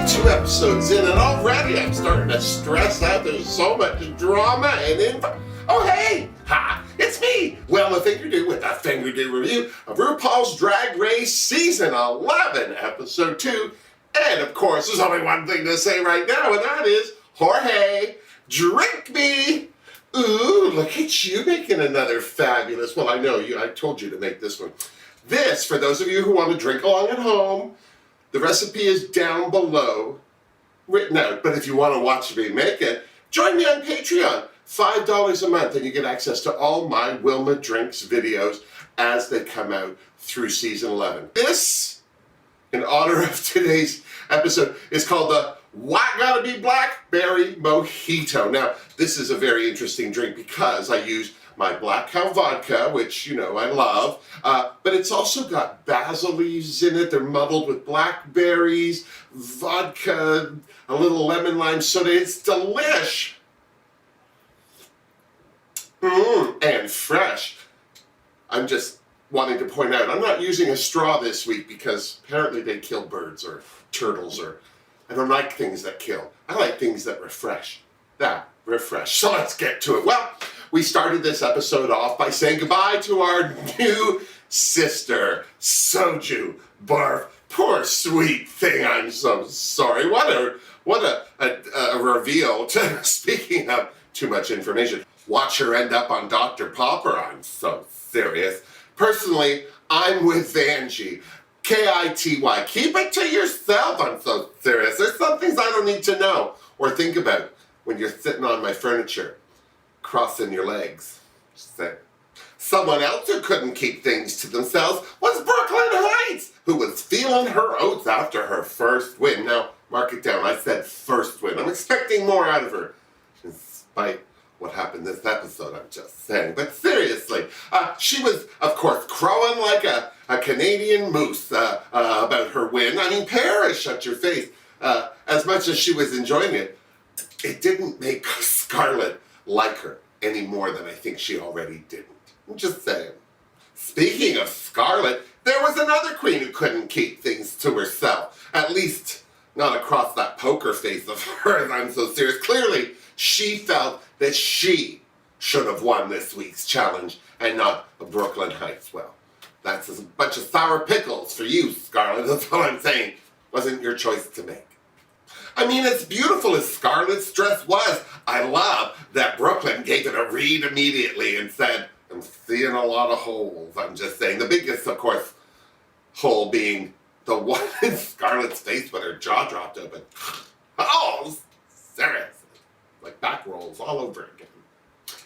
2 episodes in, and already I'm starting to stress out. There's so much drama and info. Oh, hey! Ha! It's me, Wilma Fingerdoo, with a Fingerdoo review of RuPaul's Drag Race Season 11, Episode 2. And, of course, there's only one thing to say right now, and that is, Jorge, drink me! Ooh, look at you making another fabulous, well, I know, I told you to make this one. This, for those of you who want to drink along at home, the recipe is down below, written out. But if you want to watch me make it, join me on Patreon. $5 a month, and you get access to all my Wilma Drinks videos as they come out through Season 11. This, in honor of today's episode, is called the Why Gotta Be Blackberry Mojito. Now, this is a very interesting drink because I use my black cow vodka, which, you know, I love, but it's also got basil leaves in it. They're muddled with blackberries, vodka, a little lemon lime soda. It's delish. And fresh. I'm just wanting to point out, I'm not using a straw this week because apparently they kill birds or turtles, or I don't like things that kill. I like things that refresh. Refresh. So let's get to it. Well, we started this episode off by saying goodbye to our new sister, Soju. Barf. Poor sweet thing. I'm so sorry. What a reveal. Speaking of too much information, watch her end up on Dr. Popper. I'm so serious. Personally, I'm with Banshee. K-I-T-Y. Keep it to yourself. I'm so serious. There's some things I don't need to know or think about when you're sitting on my furniture, crossing your legs. Just saying. Someone else who couldn't keep things to themselves was Brooklyn Heights, who was feeling her oats after her first win. Now, mark it down. I said first win. I'm expecting more out of her, in spite what happened this episode, I'm just saying. But seriously, she was, of course, crowing like a Canadian moose about her win. I mean, Paris, shut your face. As much as she was enjoying it, it didn't make Scarlet like her any more than I think she already didn't. I'm just saying. Speaking of Scarlet, there was another queen who couldn't keep things to herself. At least, not across that poker face of hers. I'm so serious. Clearly, she felt that she should have won this week's challenge and not Brooklyn Heights. Well, that's a bunch of sour pickles for you, Scarlet. That's all I'm saying. Wasn't your choice to make. I mean, as beautiful as Scarlet's dress was, I love that Brooklyn gave it a read immediately and said, I'm seeing a lot of holes. I'm just saying. The biggest, of course, hole being the one in Scarlet's face when her jaw dropped open. Oh, seriously. Like back rolls all over again.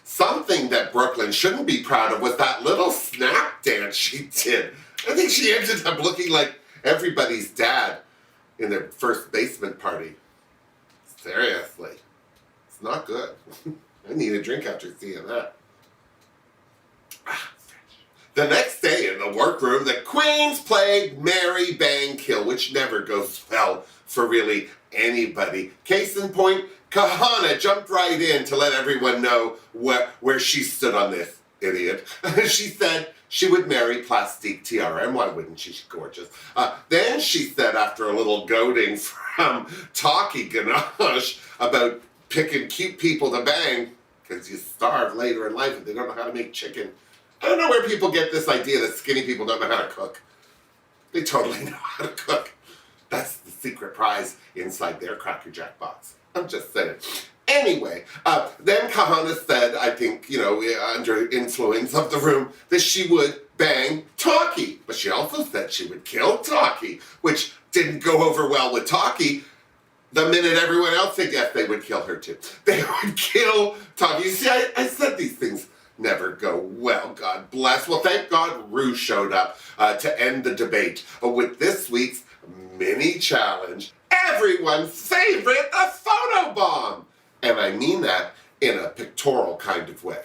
Something that Brooklyn shouldn't be proud of was that little snap dance she did. I think she ended up looking like everybody's dad in their first basement party. Seriously. It's not good. I need a drink after seeing that. The next day in the workroom, the queens played Marry, Bang, Kill, which never goes well for really anybody. Case in point, Kahana jumped right in to let everyone know where she stood on this idiot. She said she would marry Plastique Tiara, and why wouldn't she? She's gorgeous. Then she said, after a little goading from Talkie Ganache about picking cute people to bang, because you starve later in life and they don't know how to make chicken. I don't know where people get this idea that skinny people don't know how to cook. They totally know how to cook. That's the secret prize inside their Cracker Jack box. I'm just saying. Anyway, then Kahana said, I think, you know, under influence of the room, that she would bang Talkie. But she also said she would kill Talkie, which didn't go over well with Talkie. The minute everyone else said yes, they would kill her too. They would kill Talkie. You see, I said these things never go well, God bless. Well, thank God Rue showed up to end the debate with this week's mini challenge. Everyone's favorite, the photo bomb. And I mean that in a pictorial kind of way.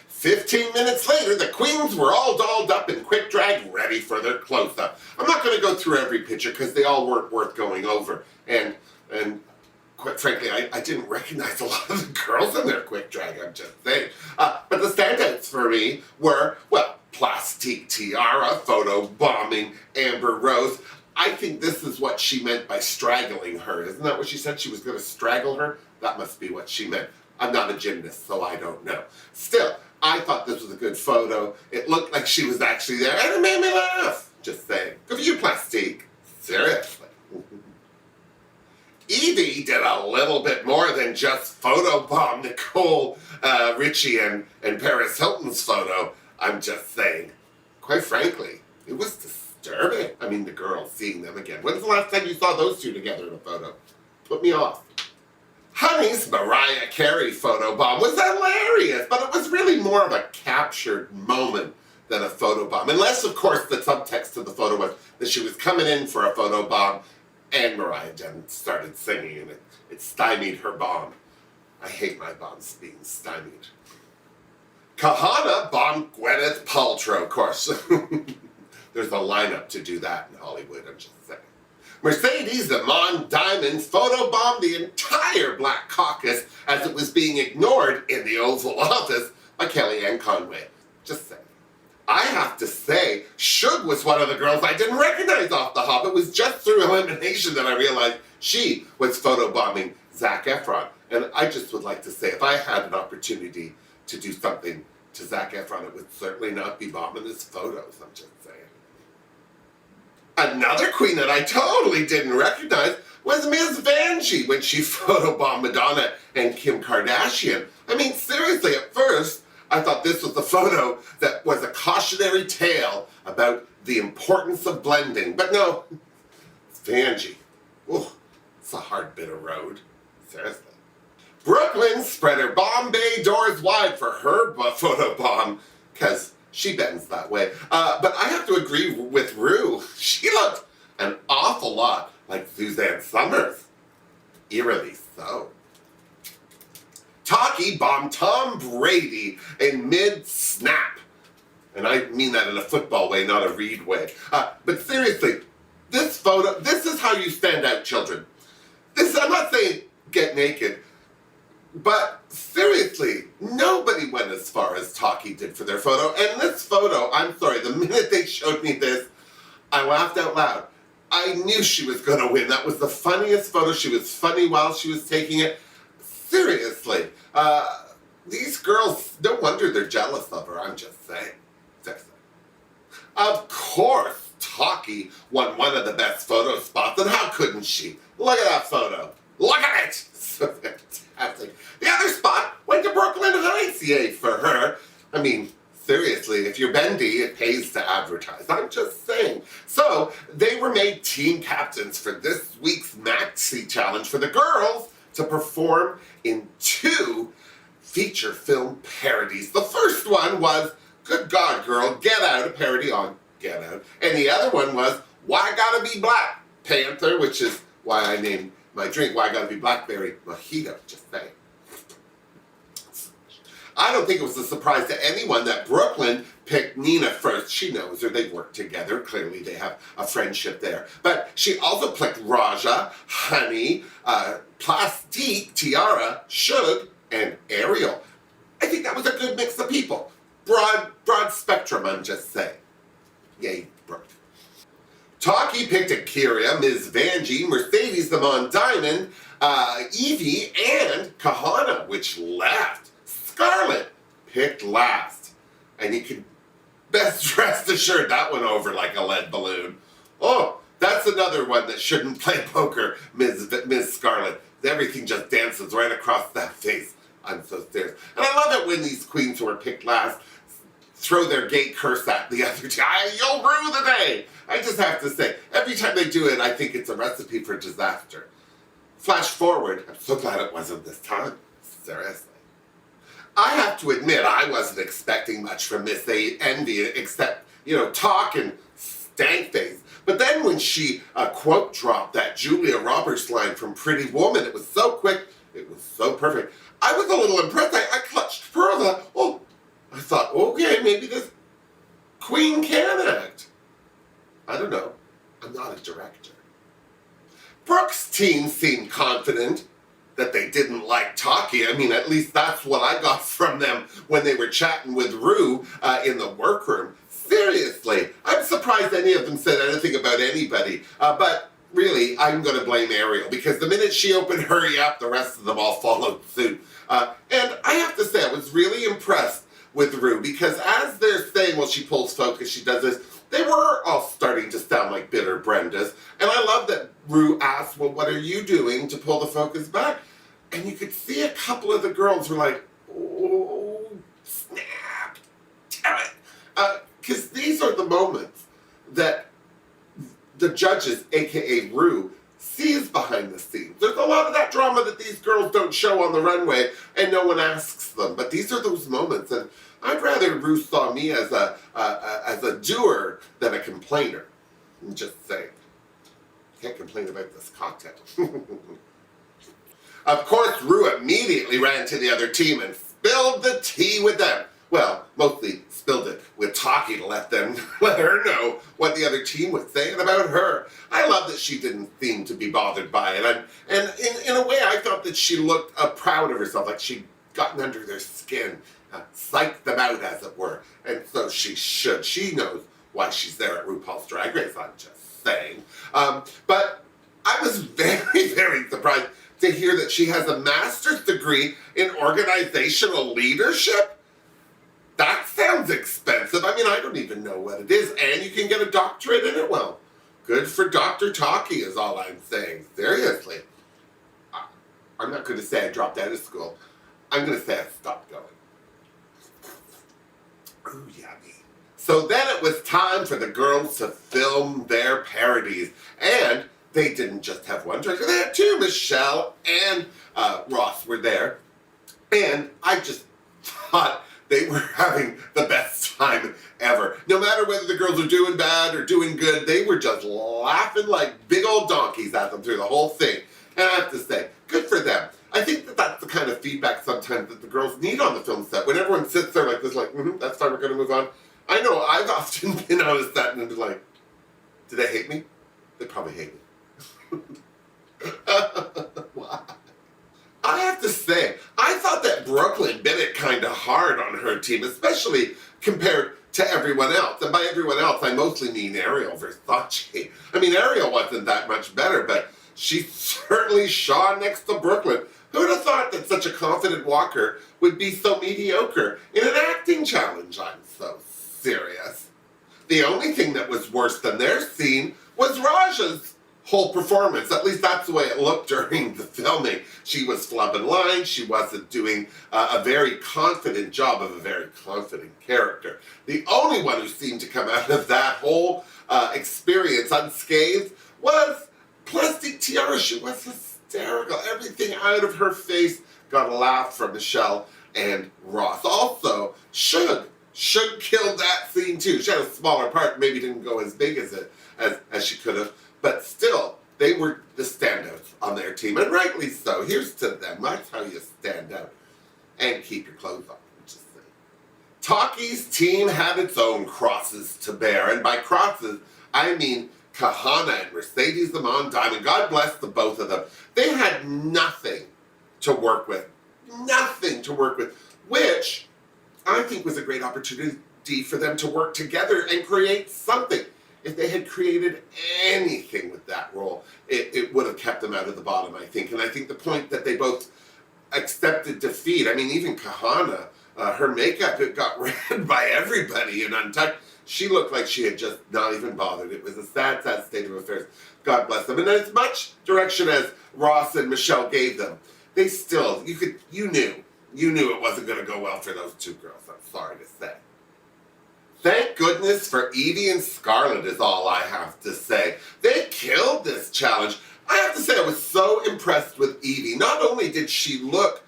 15 minutes later, the queens were all dolled up in quick drag, ready for their close-up. I'm not going to go through every picture because they all weren't worth going over. And quite frankly, I didn't recognize a lot of the girls in their quick drag, I'm just saying. But the standouts for me were, well, Plastique Tiara, photo bombing Amber Rose. I I think this is what she meant by straggling her. Isn't that what she said? She was going to strangle her? That must be what she meant. I'm not a gymnast, so I don't know. Still, I thought this was a good photo. It looked like she was actually there, and it made me laugh. Just saying. Good for you, Plastique. Seriously. Evie did a little bit more than just photobomb Nicole Richie and Paris Hilton's photo. I'm just saying. Quite frankly, it was disturbing. I mean, the girls seeing them again. When's the last time you saw those two together in a photo? Put me off. Honey's Mariah Carey photobomb was hilarious, but it was really more of a captured moment than a photobomb. Unless, of course, the subtext of the photo was that she was coming in for a photobomb and Mariah then started singing and it stymied her bomb. I hate my bombs being stymied. Kahana bombed Gwyneth Paltrow, of course. There's a lineup to do that in Hollywood, I'm just saying. Mercedes Amon Diamond photobombed the entire Black Caucus as it was being ignored in the Oval Office by Kellyanne Conway. Just saying. I have to say, Suge was one of the girls I didn't recognize off the hop. It was just through elimination that I realized she was photobombing Zac Efron. And I just would like to say, if I had an opportunity to do something to Zac Efron, it would certainly not be bombing his photos, I'm just saying. Another queen that I totally didn't recognize was Ms. Banshee when she photobombed Madonna and Kim Kardashian. I mean, seriously, at first, I thought this was a photo that was a cautionary tale about the importance of blending. But no, it's Banshee. Ooh, it's a hard bit of road. Seriously. Brooklyn spread her Bombay doors wide for her photobomb, because she bends that way. But I have to agree with Rue. She looked an awful lot like Suzanne Summers. Eerily so. Taki bombed Tom Brady in mid-snap. And I mean that in a football way, not a Reed way. But seriously, this photo, this is how you stand out, children. I'm not saying get naked, but seriously, nobody went as far as Taki did for their photo. And this photo, I'm sorry, the minute they showed me this, I laughed out loud. I knew she was going to win. That was the funniest photo. She was funny while she was taking it. Seriously, these girls, no wonder they're jealous of her, I'm just saying. Seriously. Of course, Taki won one of the best photo spots, and how couldn't she? Look at that photo. Look at it! So fantastic. The other spot went to Brooklyn Heights, yay for her. I mean, seriously, if you're bendy, it pays to advertise. I'm just saying. So, they were made team captains for this week's Maxi Challenge for the girls to perform in 2 feature film parodies. The first one was Good God Girl, Get Out, a parody on Get Out. And the other one was Why Gotta Be Black, Panther, which is why I named my drink Why Gotta Be Blackberry, Mojito, just saying. I don't think it was a surprise to anyone that Brooklyn picked Nina first. She knows her, they've worked together. Clearly they have a friendship there. But she also picked Raja, Honey, Plastique, Tiara, Suge, and Ariel. I think that was a good mix of people. Broad spectrum, I'm just saying. Yay, Brooke. Taki picked Akira, Ms. Vanjie, Mercedes Amon Diamond, Evie, and Kahana, which left. Scarlet picked last. And you can best rest assured that went over like a lead balloon. Oh, that's another one that shouldn't play poker, Ms. Scarlet. Everything just dances right across that face. I'm so serious. And I love it when these queens who are picked last throw their gay curse at the other team. You'll rue the day. I just have to say, every time they do it, I think it's a recipe for disaster. Flash forward, I'm so glad it wasn't this time. Seriously. I have to admit, I wasn't expecting much from Miss Envy except, talk and stank face. But then when she quote dropped that Julia Roberts line from Pretty Woman, it was so quick, it was so perfect. I was a little impressed. I clutched pearls. I thought, okay, maybe this queen can act. I don't know. I'm not a director. Brooke's team seemed confident that they didn't like Taki. I mean, at least that's what I got from them when they were chatting with Rue in the workroom. Seriously, I'm surprised any of them said anything about anybody. But really, I'm going to blame Ariel, because the minute she opened Hurry Up, the rest of them all followed suit. And I have to say, I was really impressed with Rue, because as they're saying, well, she pulls focus, she does this, they were all starting to sound like bitter Brendas. And I love that Rue asked, well, what are you doing to pull the focus back? And you could see a couple of the girls were like, oh, snap, damn it. Because these are the moments that the judges, aka Rue, sees behind the scenes. There's a lot of that drama that these girls don't show on the runway, and no one asks them. But these are those moments, and I'd rather Rue saw me as a doer than a complainer. I'm just saying. Can't complain about this cocktail. Of course, Rue immediately ran to the other team and spilled the tea with them. Well, mostly spilled it with talkie to let her know what the other team was saying about her. I love that she didn't seem to be bothered by it. And in a way, I thought that she looked proud of herself, like she'd gotten under their skin, psyched them out, as it were. And so she should. She knows why she's there at RuPaul's Drag Race, I'm just saying. But I was very, very surprised to hear that she has a master's degree in organizational leadership. That sounds expensive. I mean, I don't even know what it is. And you can get a doctorate in it? Well, good for Dr. Talkie is all I'm saying. Seriously. I'm not going to say I dropped out of school. I'm going to say I stopped going. Ooh, yummy. So then it was time for the girls to film their parodies. And they didn't just have one director. They had two. Michelle and Ross were there. And I just thought they were having the best time ever. No matter whether the girls are doing bad or doing good, they were just laughing like big old donkeys at them through the whole thing. And I have to say, good for them. I think that that's the kind of feedback sometimes that the girls need on the film set. When everyone sits there like this, like, that's fine, we're going to move on. I know I've often been on a set and been like, do they hate me? They probably hate me. Why? I have to say, I thought that Brooklyn Bennett kind of hard on her team, especially compared to everyone else. And by everyone else, I mostly mean Ariel Versace. I mean, Ariel wasn't that much better, but she certainly shone next to Brooklyn. Who would have thought that such a confident walker would be so mediocre in an acting challenge? I'm so serious. The only thing that was worse than their scene was Raja's whole performance. At least that's the way it looked during the filming. She was flubbing lines. She wasn't doing a very confident job of a very confident character. The only one who seemed to come out of that whole experience unscathed was Plastic Tiara. She was hysterical. Everything out of her face got a laugh from Michelle and Ross. Also, Suge killed that scene too. She had a smaller part, maybe didn't go as big as she could have. But still, they were the standouts on their team, and rightly so. Here's to them. That's how you stand out. And keep your clothes on, just saying. Talkie's team had its own crosses to bear, and by crosses, I mean Kahana and Mercedes Amon Diamond. God bless the both of them. They had nothing to work with. Nothing to work with, which I think was a great opportunity for them to work together and create something. If they had created anything with that role, it would have kept them out of the bottom, I think. And I think the point that they both accepted defeat, I mean, even Kahana, her makeup, it got read by everybody in Untitled. She looked like she had just not even bothered. It was a sad, sad state of affairs. God bless them. And as much direction as Ross and Michelle gave them, they still, you knew it wasn't going to go well for those two girls, I'm sorry to say. Thank goodness for Evie and Scarlet is all I have to say. They killed this challenge. I have to say I was so impressed with Evie. Not only did she look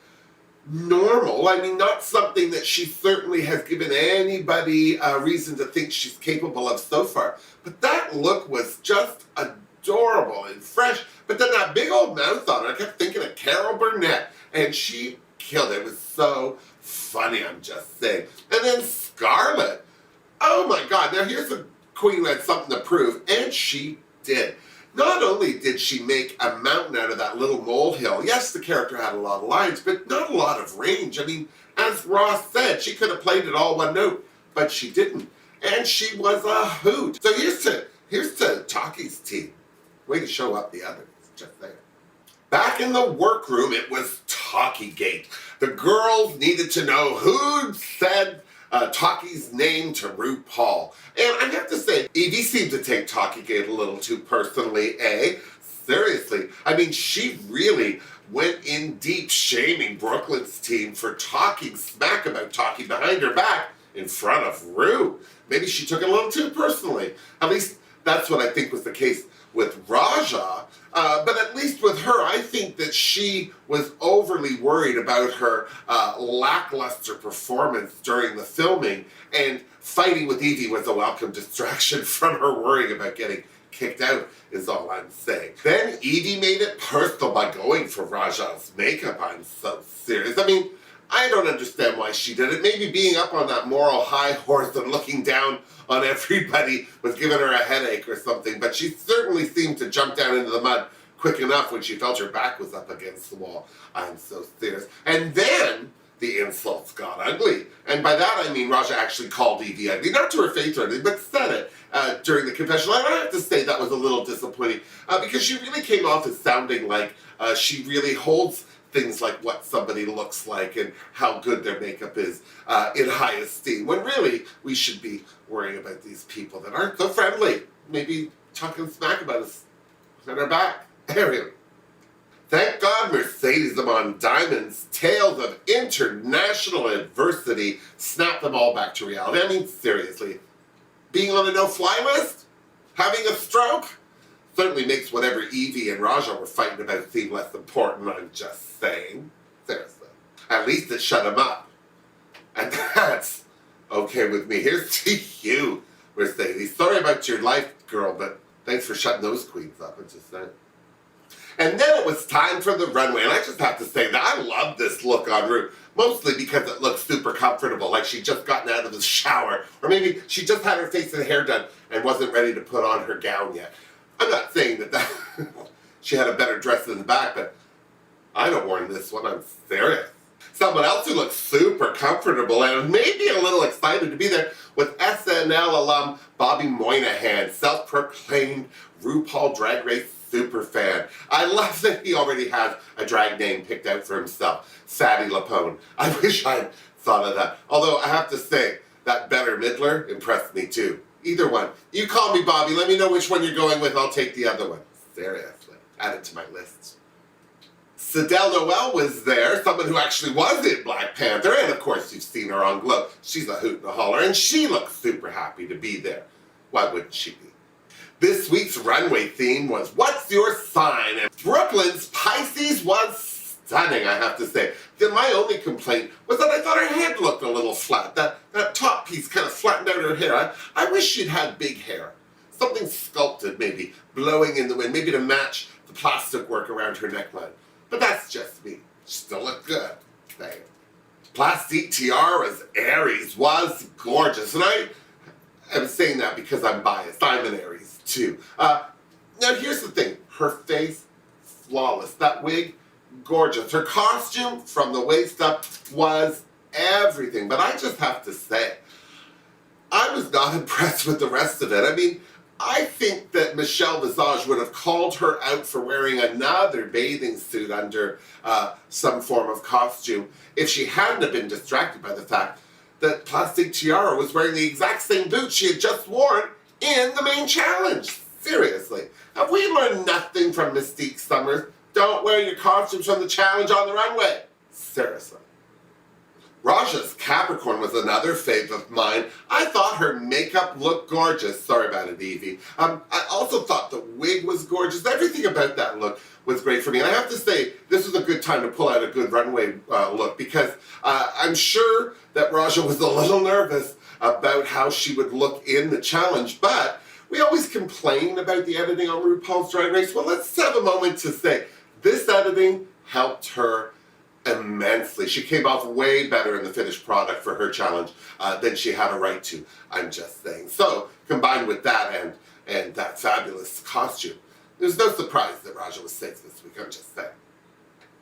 normal, I mean, not something that she certainly has given anybody a reason to think she's capable of so far, but that look was just adorable and fresh. But then that big old mouth on her, I kept thinking of Carol Burnett, and she killed it. It was so funny, I'm just saying. And then Scarlet. Oh my God, now here's a queen who had something to prove, and she did. Not only did she make a mountain out of that little molehill, yes, the character had a lot of lines, but not a lot of range. I mean, as Ross said, she could have played it all one note, but she didn't. and she was a hoot. So here's to Taki's team. Way to show up the others, just there. Back in the workroom, it was Taki-gate. The girls needed to know who'd said Taki's name to RuPaul. And I have to say, Evie seemed to take Taki-gate a little too personally, eh? Seriously. I mean, she really went in deep shaming Brooklyn's team for talking smack about Taki behind her back in front of Ru. Maybe she took it a little too personally. At least that's what I think was the case with Raja. But at least with her, I think that she was overly worried about her lackluster performance during the filming, and fighting with Evie was a welcome distraction from her worrying about getting kicked out, is all I'm saying. Then Evie made it personal by going for Raja's makeup. I'm so serious. I mean, I don't understand why she did it. Maybe being up on that moral high horse and looking down on everybody was giving her a headache or something, but she certainly seemed to jump down into the mud quick enough when she felt her back was up against the wall. I'm so serious. And then the insults got ugly. And by that I mean Raja actually called Evie ugly. Not to her face or anything, but said it during the confessional. And I have to say that was a little disappointing because she really came off as sounding like she really holds things like what somebody looks like and how good their makeup is in high esteem, when really we should be worrying about these people that aren't so friendly, maybe talking smack about us behind our back. Anyway, thank God Mercedes them on diamonds. Tales of international adversity snapped them all back to reality. I mean, seriously, being on a no-fly list? Having a stroke? Certainly makes whatever Evie and Raja were fighting about seem less important, I'm just saying. Seriously. At least it shut him up. And that's okay with me. Here's to you, Mercedes. Sorry about your life, girl, but thanks for shutting those queens up, I'm just saying. And then it was time for the runway, and I just have to say that I love this look on Ru, mostly because it looks super comfortable, like she'd just gotten out of the shower, or maybe she just had her face and hair done and wasn't ready to put on her gown yet. I'm not saying that she had a better dress in the back, but I'd have worn this one, I'm serious. Someone else who looks super comfortable and maybe a little excited to be there with SNL alum Bobby Moynihan, self-proclaimed RuPaul Drag Race superfan. I love that he already has a drag name picked out for himself, Fatty Lapone. I wish I'd thought of that. Although I have to say, that Better Muddler impressed me too. Either one. You call me Bobby, let me know which one you're going with, I'll take the other one. Seriously. Add it to my list. Sidel Noel was there, someone who actually was in Black Panther, and of course you've seen her on Glow. She's a hoot and a holler, and she looks super happy to be there. Why wouldn't she be? This week's runway theme was What's Your Sign? And Brooklyn's Pisces was stunning, I have to say. Then my only complaint was that I thought her head looked a little flat. That top piece kind of flattened out her hair. I wish she'd had big hair. Something sculpted maybe, blowing in the wind, maybe to match the plastic work around her neckline. But that's just me. She still looked good. Dang. Plastique Tiara's Aries was gorgeous. And I am saying that because I'm biased. I'm an Aries too. Now here's the thing. Her face, flawless. That wig, gorgeous. Her costume from the waist up was everything. But I just have to say, I was not impressed with the rest of it. I mean, I think that Michelle Visage would have called her out for wearing another bathing suit under some form of costume if she hadn't have been distracted by the fact that Plastic Tiara was wearing the exact same boots she had just worn in the main challenge. Seriously. Have we learned nothing from Mystique Summers? Don't wear your costumes from the challenge on the runway. Seriously. Raja's Capricorn was another fave of mine. I thought her makeup looked gorgeous. Sorry about it, Evie. I also thought the wig was gorgeous. Everything about that look was great for me. And I have to say, this was a good time to pull out a good runway look because I'm sure that Raja was a little nervous about how she would look in the challenge, but we always complain about the editing on RuPaul's Drag Race. Well, let's have a moment to say this editing helped her immensely. She came off way better in the finished product for her challenge than she had a right to, I'm just saying. So, combined with that and that fabulous costume, there's no surprise that Raja was safe this week, I'm just saying.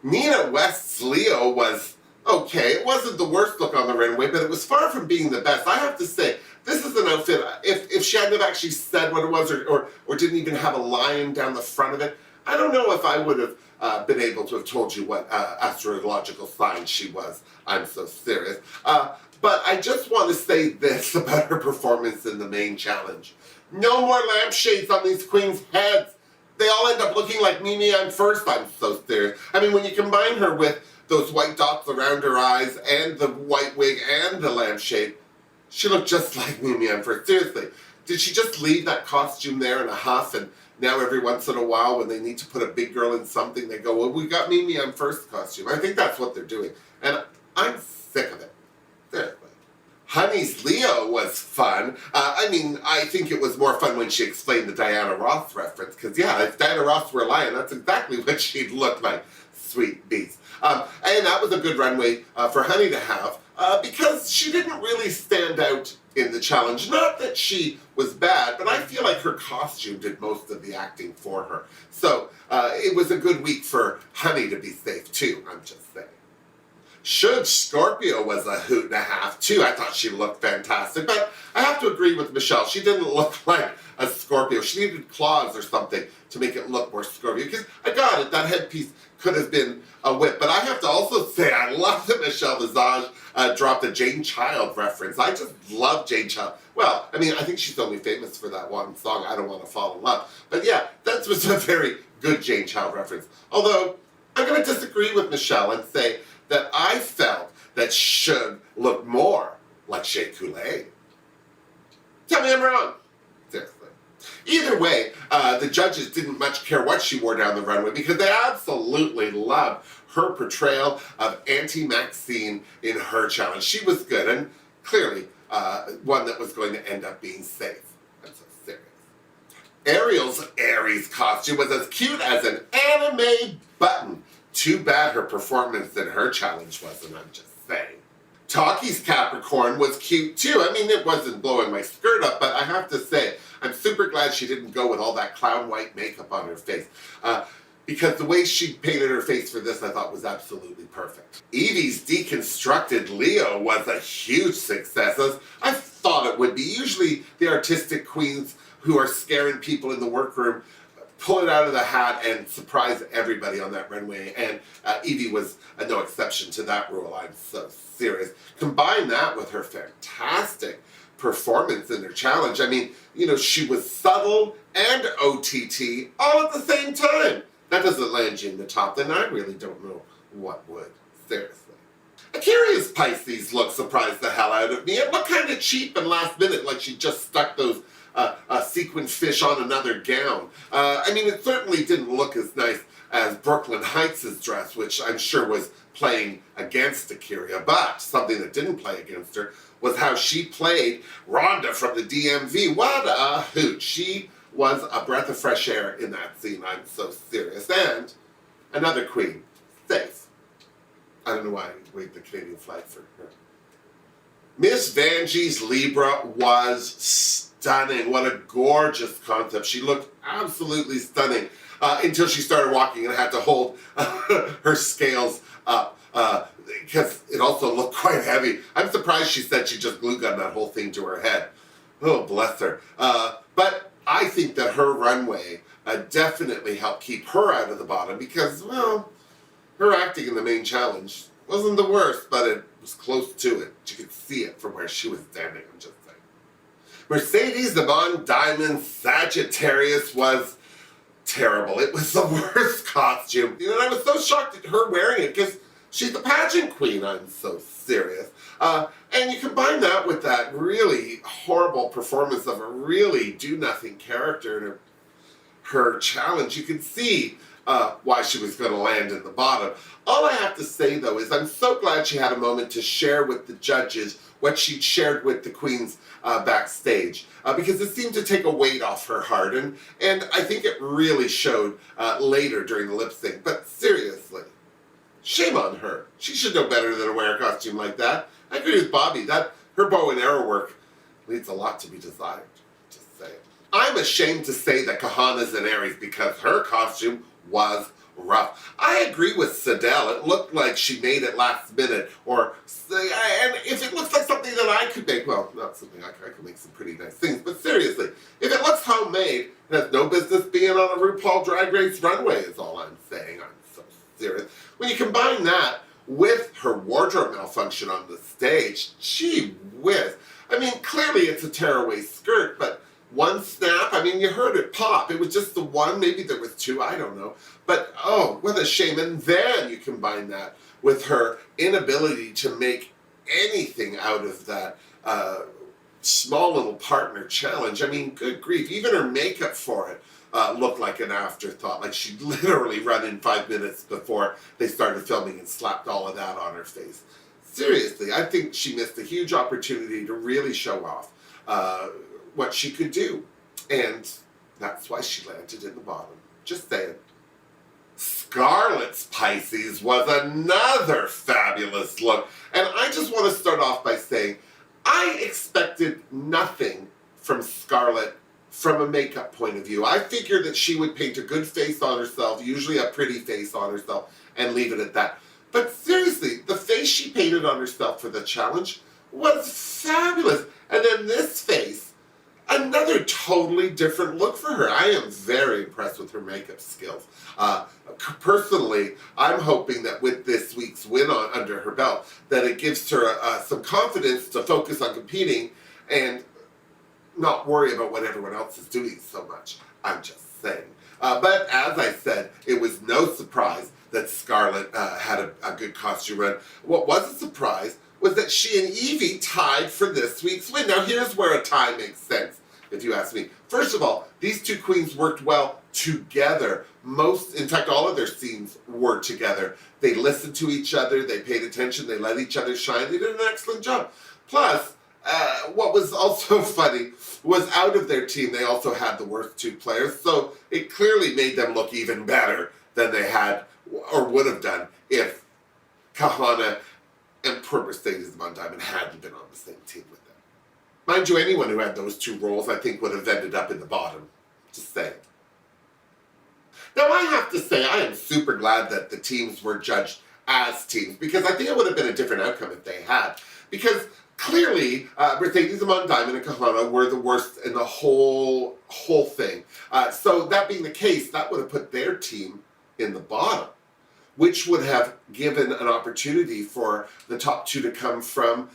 Nina West's Leo was okay. It wasn't the worst look on the runway, but it was far from being the best. I have to say, this is an outfit, if she hadn't have actually said what it was or didn't even have a lion down the front of it, I don't know if I would have been able to have told you what astrological sign she was. I'm so serious. But I just want to say this about her performance in the main challenge. No more lampshades on these queens' heads. They all end up looking like Mimi I'm first. I'm so serious. I mean, when you combine her with those white dots around her eyes and the white wig and the lampshade, she looked just like Mimi I'm first. Seriously. Did she just leave that costume there in a huff, and now every once in a while when they need to put a big girl in something, they go, well, we got Mimi I'm first costume. I think that's what they're doing. And I'm sick of it. Seriously. Honey's Leo was fun. I mean, I think it was more fun when she explained the Diana Ross reference, because yeah, if Diana Ross were a lion, that's exactly what she'd look like. Sweet beast. And that was a good runway for Honey to have, because she didn't really stand out in the challenge. Not that she was bad, but I feel like her costume did most of the acting for her. So it was a good week for Honey to be safe too, I'm just saying. Scorpio was a hoot and a half too. I thought she looked fantastic, but I have to agree with Michelle. She didn't look like a Scorpio. She needed claws or something to make it look more Scorpio, because I got it, that headpiece could have been a whip. But I have to also say, I love that Michelle Visage dropped a Jane Child reference. I just love Jane Child. Well, I mean, I think she's only famous for that one song, I Don't Want to Fall in Love. But yeah, that was a very good Jane Child reference. Although, I'm going to disagree with Michelle and say that I felt that should look more like Shea Coulee. Tell me I'm wrong. Seriously. Either way, the judges didn't much care what she wore down the runway, because they absolutely loved her portrayal of Auntie Maxine in her challenge. She was good, and clearly one that was going to end up being safe. I'm so serious. Ariel's Aries costume was as cute as an anime button. Too bad her performance in her challenge wasn't, I'm just saying. Talkie's Capricorn was cute too. I mean, it wasn't blowing my skirt up, but I have to say, I'm super glad she didn't go with all that clown white makeup on her face. Because the way she painted her face for this, I thought was absolutely perfect. Evie's deconstructed Leo was a huge success, as I thought it would be. Usually the artistic queens who are scaring people in the workroom pull it out of the hat and surprise everybody on that runway, and Evie was no exception to that rule. I'm so serious. Combine that with her fantastic performance in her challenge. I mean, you know, she was subtle and OTT all at the same time. That doesn't land you in the top, then I really don't know what would. Seriously. Akira's Pisces look surprised the hell out of me. It looked kind of cheap and last minute, like she just stuck those sequin fish on another gown. I mean, it certainly didn't look as nice as Brooklyn Heights' dress, which I'm sure was playing against Akira, but something that didn't play against her was how she played Rhonda from the DMV. What a hoot. She was a breath of fresh air in that scene. I'm so serious. And another queen, safe. I don't know why I waved the Canadian flag for her. Miss Vanjie's Libra was stunning. What a gorgeous concept. She looked absolutely stunning until she started walking and had to hold her scales up because it also looked quite heavy. I'm surprised she said she just glue gunned that whole thing to her head. Oh, bless her. But I think that her runway definitely helped keep her out of the bottom because, well, her acting in the main challenge wasn't the worst, but it was close to it. You could see it from where she was standing, I'm just saying. Mercedes the Mon Diamond Sagittarius was terrible. It was the worst costume. And I was so shocked at her wearing it because she's the pageant queen. I'm so serious. And you combine that with that really horrible performance of a really do-nothing character in her challenge. You could see why she was going to land in the bottom. All I have to say, though, is I'm so glad she had a moment to share with the judges what she'd shared with the queens backstage, because it seemed to take a weight off her heart, and I think it really showed later during the lip sync. But seriously, shame on her. She should know better than to wear a costume like that. I agree with Bobby that her bow and arrow work leaves a lot to be desired. Just saying. I'm ashamed to say that Kahana's an Aries because her costume was rough. I agree with Sedell. It looked like she made it last minute, and if it looks like something that I could make, well, not something I could make some pretty nice things, but seriously, if it looks homemade, it has no business being on a RuPaul Drag Race runway is all I'm saying. I'm so serious. When you combine that with her wardrobe malfunction on the stage, gee whiz. I mean, clearly it's a tearaway skirt, but one snap, I mean, you heard it pop. It was just the one, maybe there was two, I don't know. But, oh, what a shame. And then you combine that with her inability to make anything out of that small little partner challenge. I mean, good grief, even her makeup for it looked like an afterthought. Like she'd literally run in 5 minutes before they started filming and slapped all of that on her face. Seriously, I think she missed a huge opportunity to really show off what she could do. And that's why she landed in the bottom. Just saying. Scarlet's Pisces was another fabulous look. And I just want to start off by saying, I expected nothing from Scarlet from a makeup point of view. I figured that she would paint a good face on herself, usually a pretty face on herself, and leave it at that. But seriously, the face she painted on herself for the challenge was fabulous. And then this face, another totally different look for her. I am very impressed with her makeup skills. Personally, I'm hoping that with this week's win under her belt, that it gives her some confidence to focus on competing and not worry about what everyone else is doing so much. I'm just saying. But as I said, it was no surprise that Scarlet had a good costume run. What was a surprise was that she and Evie tied for this week's win. Now here's where a tie makes sense, if you ask me. First of all, these two queens worked well together. In fact, all of their scenes were together. They listened to each other, they paid attention, they let each other shine. They did an excellent job. Plus, what was also funny was out of their team, they also had the worst two players, so it clearly made them look even better than they had or would have done if Kahana and poor Mercedes Mon Diamond hadn't been on the same team with them. Mind you, anyone who had those two roles, I think, would have ended up in the bottom. Just saying. Now, I have to say, I am super glad that the teams were judged as teams, because I think it would have been a different outcome if they had. Because clearly, Mercedes Mon Diamond and Kahana were the worst in the whole thing. So that being the case, that would have put their team in the bottom, which would have given an opportunity for the top two to come from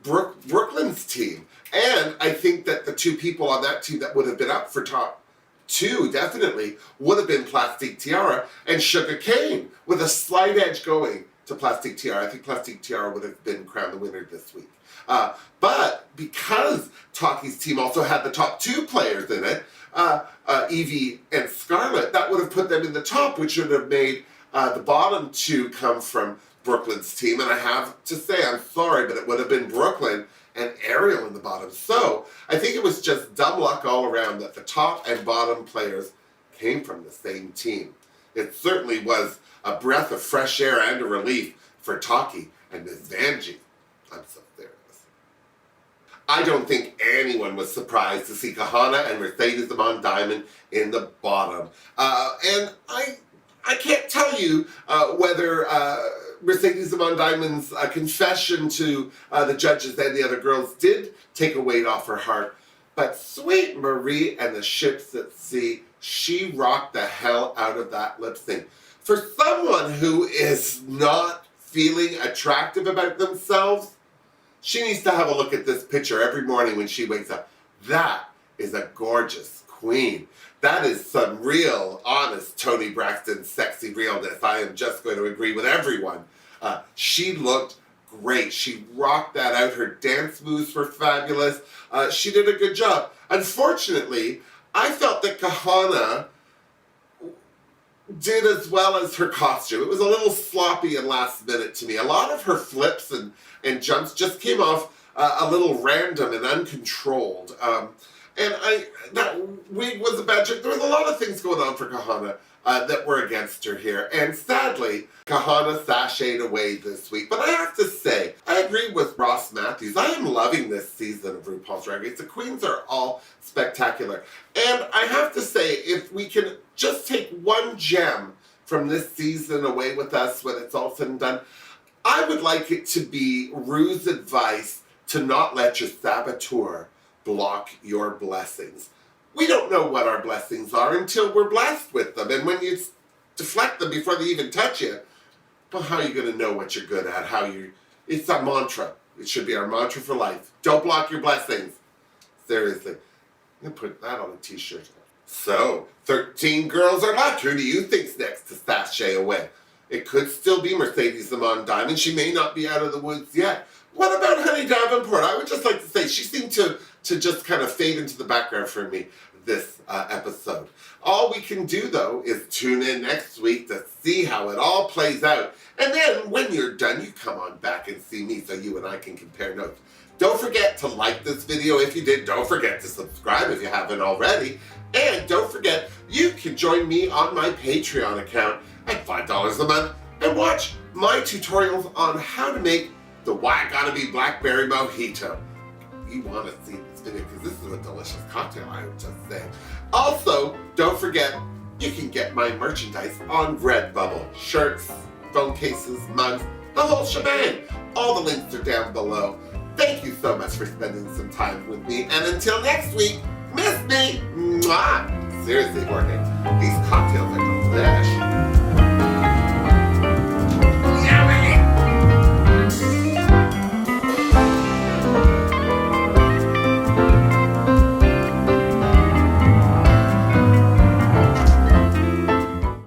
Brooklyn's team. And I think that the two people on that team that would have been up for top two, definitely, would have been Plastique Tiara and Sugar Cane, with a slight edge going to Plastique Tiara. I think Plastique Tiara would have been crowned the winner this week. But because Taki's team also had the top two players in it, Evie and Scarlet, that would have put them in the top, which would have made the bottom two come from Brooklyn's team. And I have to say, I'm sorry, but it would have been Brooklyn and Ariel in the bottom. So I think it was just dumb luck all around that the top and bottom players came from the same team. It certainly was a breath of fresh air and a relief for Taki and Ms. Banshee. I'm so serious. I don't think anyone was surprised to see Kahana and Mercedes Mon Diamond in the bottom. And I can't tell you whether Mercedes Mon Diamond's confession to the judges and the other girls did take a weight off her heart. But sweet Marie and the Ships at Sea, she rocked the hell out of that lip sync. For someone who is not feeling attractive about themselves, she needs to have a look at this picture every morning when she wakes up. That is a gorgeous queen. That is some real, honest Toni Braxton sexy realness. I am just going to agree with everyone. She looked great. She rocked that out. Her dance moves were fabulous. She did a good job. Unfortunately, I felt that Kahana did as well as her costume. It was a little sloppy and last minute to me. A lot of her flips and jumps just came off a little random and uncontrolled. And that wig was a bad trick. There was a lot of things going on for Kahana that were against her here. And sadly, Kahana sashayed away this week. But I have to say, I agree with Ross Matthews. I am loving this season of RuPaul's Drag Race. The queens are all spectacular. And I have to say, if we can just take one gem from this season away with us when it's all said and done, I would like it to be Rue's advice to not let your saboteur block your blessings. We don't know what our blessings are until we're blessed with them. And when you deflect them before they even touch you, well, how are you going to know what you're good at? It's a mantra. It should be our mantra for life. Don't block your blessings. Seriously. I'm going to put that on a t-shirt. So, 13 girls are left. Who do you think's next to sashay away? It could still be Mercedes Amon Diamond. She may not be out of the woods yet. What about Honey Davenport? I would just like to say she seemed to just kind of fade into the background for me this episode. All we can do, though, is tune in next week to see how it all plays out. And then, when you're done, you come on back and see me so you and I can compare notes. Don't forget to like this video if you did. Don't forget to subscribe if you haven't already. And don't forget, you can join me on my Patreon account at $5 a month and watch my tutorials on how to make the Why Gotta Be Blackberry Mojito. You want to see this video because this is a delicious cocktail, I would just say. Also, don't forget, you can get my merchandise on Redbubble. Shirts, phone cases, mugs, the whole shebang. All the links are down below. Thank you so much for spending some time with me. And until next week, miss me. Mwah! Seriously, Morgan, these cocktails are delish.